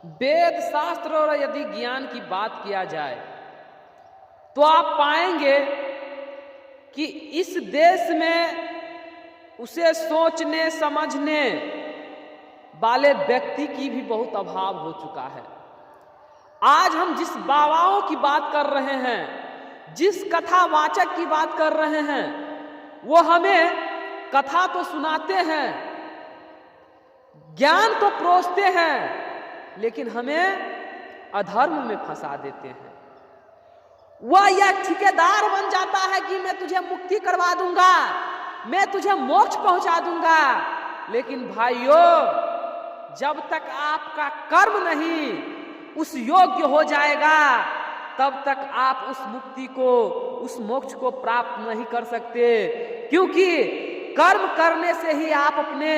वेद शास्त्र और यदि ज्ञान की बात किया जाए तो आप पाएंगे कि इस देश में उसे सोचने समझने वाले व्यक्ति की भी बहुत अभाव हो चुका है। आज हम जिस बाबाओं की बात कर रहे हैं, जिस कथावाचक की बात कर रहे हैं, वो हमें कथा तो सुनाते हैं, ज्ञान तो परोसते हैं, लेकिन हमें अधर्म में फंसा देते हैं। वह यह ठेकेदार बन जाता है कि मैं तुझे मुक्ति करवा दूंगा, मैं तुझे मोक्ष पहुंचा दूंगा। लेकिन भाइयों, जब तक आपका कर्म नहीं उस योग्य हो जाएगा, तब तक आप उस मुक्ति को, उस मोक्ष को प्राप्त नहीं कर सकते। क्योंकि कर्म करने से ही आप अपने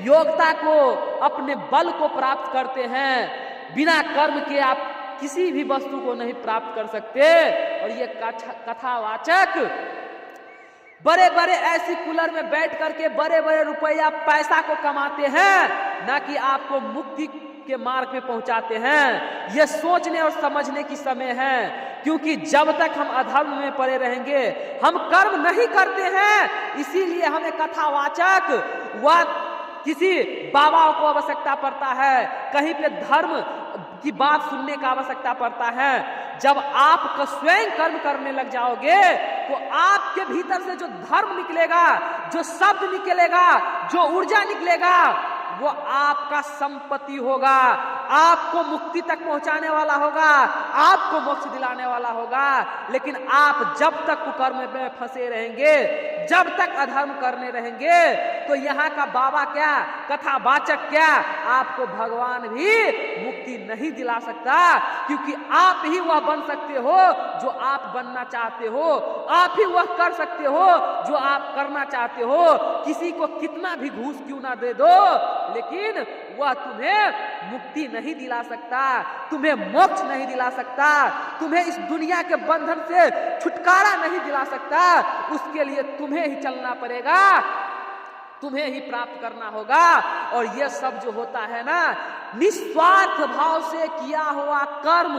योग्यता को, अपने बल को प्राप्त करते हैं। बिना कर्म के आप किसी भी वस्तु को नहीं प्राप्त कर सकते। और ये कथावाचक बड़े बड़े ऐसी कूलर में बैठ करके बड़े बड़े रुपया पैसा को कमाते हैं, ना कि आपको मुक्ति के मार्ग पे पहुंचाते हैं। यह सोचने और समझने की समय है, क्योंकि जब तक हम अधर्म में पड़े रहेंगे, हम कर्म नहीं करते हैं। इसीलिए हमें कथावाचक व किसी बाबा को आवश्यकता पड़ता है, कहीं पे धर्म की बात सुनने का आवश्यकता पड़ता है। जब आप स्वयं कर्म करने लग जाओगे तो आपके भीतर से जो धर्म निकलेगा, जो शब्द निकलेगा, जो ऊर्जा निकलेगा, वो आपका संपत्ति होगा, आपको मुक्ति तक पहुंचाने वाला होगा, आपको मोक्ष दिलाने वाला होगा। लेकिन आप जब तक कुकर्म में फंसे रहेंगे, जब तक अधर्म करने रहेंगे, तो यहाँ का बाबा क्या, कथावाचक क्या, आपको भगवान भी मुक्ति नहीं दिला सकता। क्योंकि आप ही वह बन सकते हो जो आप बनना चाहते हो, आप ही वह कर सकते हो जो आप करना चाहते हो। किसी को कितना भी घूस क्यों ना दे दो, लेकिन वह तुम्हें मुक्ति नहीं दिला सकता, तुम्हें मोक्ष नहीं दिला सकता, तुम्हें इस दुनिया के बंधन से छुटकारा नहीं दिला सकता। उसके लिए तुम्हें ही चलना पड़ेगा, तुम्हें ही प्राप्त करना होगा। और यह सब जो होता है ना, निस्वार्थ भाव से किया हुआ कर्म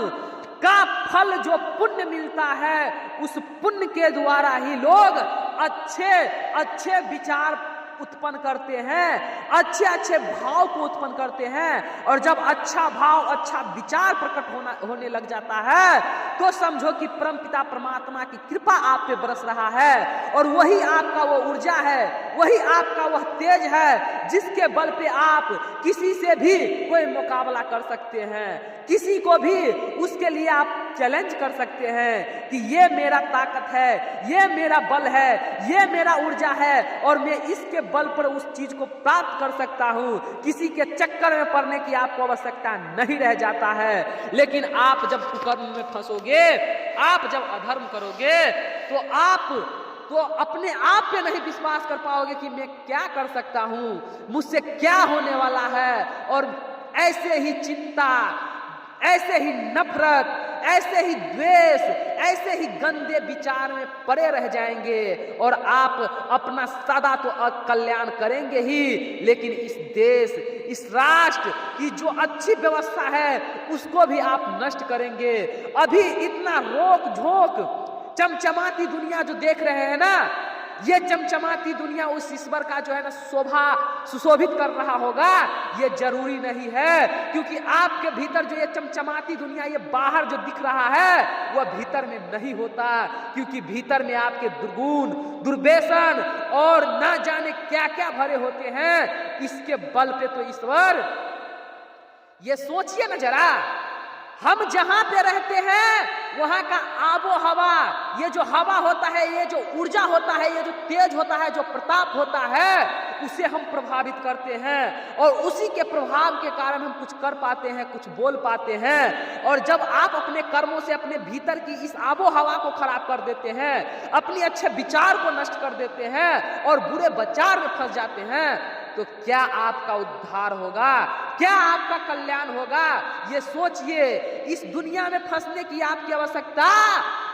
का फल जो पुण्य मिलता है, उस पुण्य के द्वारा ही लोग अच्छे अच्छे विचार उत्पन्न करते हैं, अच्छे अच्छे भाव को उत्पन्न करते हैं। और जब अच्छा भाव, अच्छा विचार प्रकट होने लग जाता है, तो समझो कि परमपिता परमात्मा की कृपा आप पे बरस रहा है। और वही आपका वो ऊर्जा है, वही आपका वह तेज है, जिसके बल पे आप किसी से भी कोई मुकाबला कर सकते हैं, किसी को भी उसके लिए आप चैलेंज कर सकते हैं कि ये मेरा ताकत है, ये मेरा बल है, ये मेरा ऊर्जा है, और मैं इसके बल पर उस चीज को प्राप्त कर सकता हूं। किसी के चक्कर में पड़ने की आपको आवश्यकता नहीं रह जाता है। लेकिन आप जब कुकर्म में फंसोगे, आप जब अधर्म करोगे, तो अपने आप पे नहीं विश्वास कर पाओगे कि मैं क्या कर सकता हूं, मुझसे क्या होने वाला है। और ऐसे ही चिंता, ऐसे ही नफरत, ऐसे ही द्वेष, ऐसे ही गंदे विचार में पड़े रह जाएंगे। और आप अपना सदा तो कल्याण करेंगे ही, लेकिन इस देश, इस राष्ट्र की जो अच्छी व्यवस्था है, उसको भी आप नष्ट करेंगे। अभी इतना रोक झोंक, चमचमाती दुनिया जो देख रहे हैं ना, ये चमचमाती दुनिया उस ईश्वर का जो है ना शोभा सुशोभित कर रहा होगा, ये जरूरी नहीं है। क्योंकि आपके भीतर जो ये चमचमाती दुनिया, ये बाहर जो दिख रहा है, वह भीतर में नहीं होता। क्योंकि भीतर में आपके दुर्गुण, दुर्व्यसन और ना जाने क्या क्या भरे होते हैं। इसके बल पे तो ईश्वर, ये सोचिए ना जरा, हम जहां पे रहते हैं वहां का आबो हवा, ये जो हवा होता है, ये जो ऊर्जा होता है, ये जो तेज होता है, जो प्रताप होता है, उसे हम प्रभावित करते हैं। और उसी के प्रभाव के कारण हम कुछ कर पाते हैं, कुछ बोल पाते हैं। और जब आप अपने कर्मों से अपने भीतर की इस आबो हवा को खराब कर देते हैं, अपने अच्छे विचार को नष्ट कर देते हैं और बुरे विचार में फंस जाते हैं, तो क्या आपका उद्धार होगा, क्या आपका कल्याण होगा? ये सोचिए। इस दुनिया में फंसने की आपकी आवश्यकता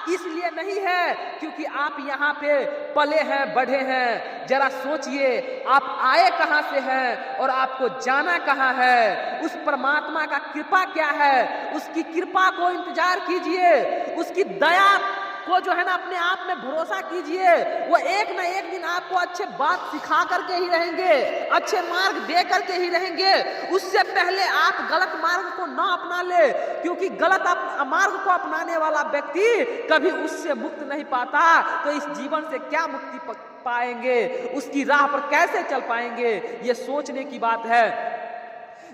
इसलिए नहीं है क्योंकि आप यहाँ पे पले हैं, बढ़े हैं। जरा सोचिए आप आए कहाँ से हैं और आपको जाना कहाँ है। उस परमात्मा का कृपा क्या है, उसकी कृपा को इंतजार कीजिए, उसकी दया को जो है ना अपने आप में भरोसा कीजिए। वो एक ना एक दिन आपको अच्छे बात सिखा करके ही रहेंगे, अच्छे मार्ग दे करके ही रहेंगे। उससे पहले आप गलत मार्ग को ना अपना ले, क्योंकि गलत मार्ग को अपनाने वाला व्यक्ति कभी उससे मुक्त नहीं पाता। तो इस जीवन से क्या मुक्ति पाएंगे, उसकी राह पर कैसे चल पाएंगे, ये सोचने की बात है।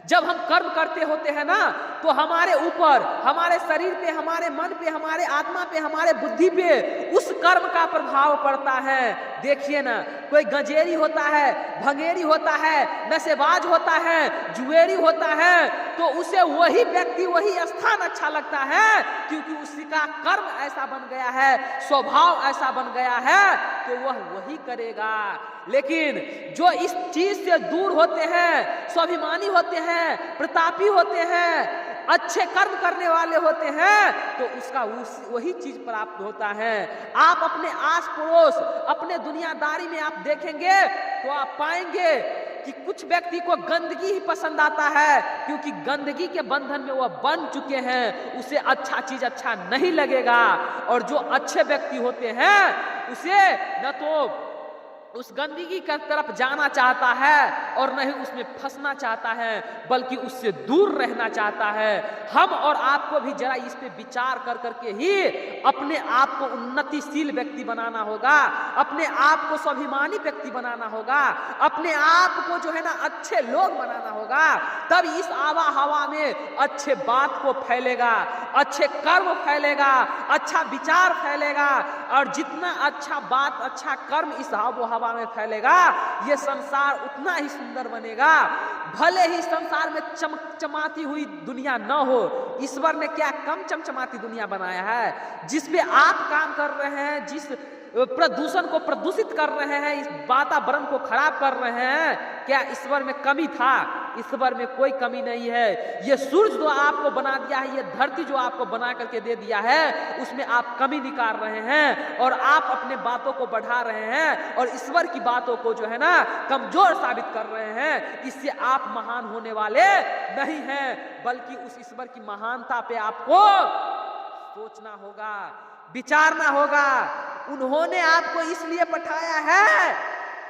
जब हम कर्म करते होते हैं ना, तो हमारे ऊपर, हमारे शरीर पे, हमारे मन पे, हमारे आत्मा पे, हमारे बुद्धि पे उस कर्म का प्रभाव पड़ता है। देखिए ना, कोई गंजेरी होता है, भंगेरी होता है, नशेबाज होता है, जुएरी होता है, तो उसे वही व्यक्ति, वही स्थान अच्छा लगता है, क्योंकि उसका कर्म ऐसा बन गया है, स्वभाव ऐसा बन गया है, तो वह वही करेगा। लेकिन जो इस चीज से दूर होते हैं, स्वाभिमानी होते हैं, प्रतापी होते हैं, अच्छे कर्म करने वाले होते हैं, तो उसका वही चीज प्राप्त होता है। आप अपने आस पड़ोस, अपने दुनियादारी में आप देखेंगे तो आप पाएंगे कि कुछ व्यक्ति को गंदगी ही पसंद आता है, क्योंकि गंदगी के बंधन में वह बन चुके हैं, उसे अच्छा चीज अच्छा नहीं लगेगा। और जो अच्छे व्यक्ति होते हैं, उसे न तो उस गंदगी की तरफ जाना चाहता है और नहीं उसमें फंसना चाहता है, बल्कि उससे दूर रहना चाहता है। हम और आपको भी जरा इस पे विचार कर करके ही अपने आप को उन्नतिशील व्यक्ति बनाना होगा, अपने आप को स्वाभिमानी व्यक्ति बनाना होगा, अपने आप को जो है ना अच्छे लोग बनाना होगा। तब इस आवा हवा में अच्छे बात को फैलेगा, अच्छे कर्म फैलेगा, अच्छा विचार फैलेगा। और जितना अच्छा बात, अच्छा कर्म इस आवा हवा में फैलेगा, ये संसार उतना ही सुंदर बनेगा। भले ही संसार में चमचमाती हुई दुनिया न हो, ईश्वर ने क्या कम चमचमाती दुनिया बनाया है। जिसपे आप काम कर रहे हैं, जिस प्रदूषण को प्रदूषित कर रहे हैं, इस वातावरण को खराब कर रहे हैं, क्या ईश्वर में कमी था? ईश्वर में कोई कमी नहीं है। ये सूरज जो आपको बना दिया है, ये धरती जो आपको बना करके दे दिया है, उसमें आप कमी निकाल रहे हैं और आप अपने बातों को बढ़ा रहे हैं और ईश्वर की बातों को जो है ना कमजोर साबित कर रहे हैं। इससे आप महान होने वाले नहीं हैं, बल्कि उस ईश्वर की महानता पे आपको सोचना होगा, विचारना होगा। उन्होंने आपको इसलिए पठाया है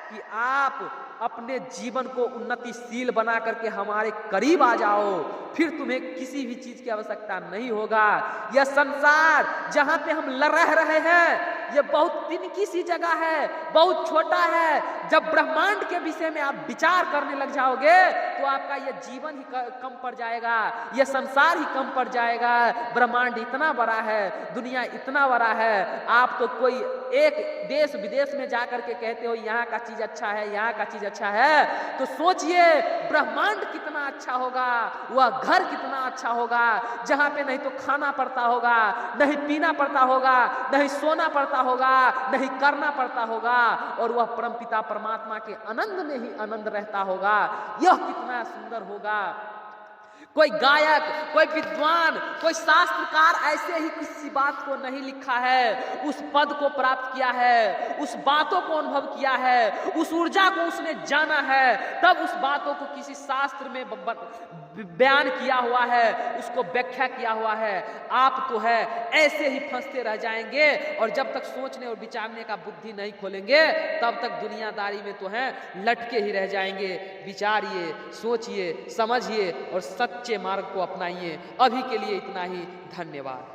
कि आप अपने जीवन को उन्नतिशील बना करके हमारे करीब आ जाओ, फिर तुम्हें किसी भी चीज की आवश्यकता नहीं होगा। यह संसार जहां पे हम रह रहे हैं, यह बहुत तिनकी सी जगह है, बहुत छोटा है। जब ब्रह्मांड के विषय में आप विचार करने लग जाओगे, तो आपका यह जीवन ही कम पड़ जाएगा, यह संसार ही कम पड़ जाएगा। ब्रह्मांड इतना बड़ा है, दुनिया इतना बड़ा है, आप तो कोई एक देश विदेश में जाकर के कहते हो यहाँ का चीज अच्छा है, यहाँ का चीज अच्छा है, तो सोचिए ब्रह्मांड कितना अच्छा होगा, वह घर कितना अच्छा होगा, जहां पे नहीं तो खाना पड़ता होगा, नहीं पीना पड़ता होगा, नहीं सोना पड़ता होगा, नहीं करना पड़ता होगा, और वह परमपिता परमात्मा के आनंद में ही आनंद रहता होगा। यह कितना सुंदर होगा। कोई गायक, कोई विद्वान, कोई शास्त्रकार ऐसे ही किसी बात को नहीं लिखा है, उस पद को प्राप्त किया है, उस बातों को अनुभव किया है, उस ऊर्जा को उसने जाना है, तब उस बातों को किसी शास्त्र में बयान किया हुआ है, उसको व्याख्या किया हुआ है। आप तो है ऐसे ही फंसते रह जाएंगे, और जब तक सोचने और विचारने का बुद्धि नहीं खोलेंगे, तब तक दुनियादारी में तो है लटके ही रह जाएंगे। विचारिए, सोचिए, समझिए और सच्चे मार्ग को अपनाइए। अभी के लिए इतना ही। धन्यवाद।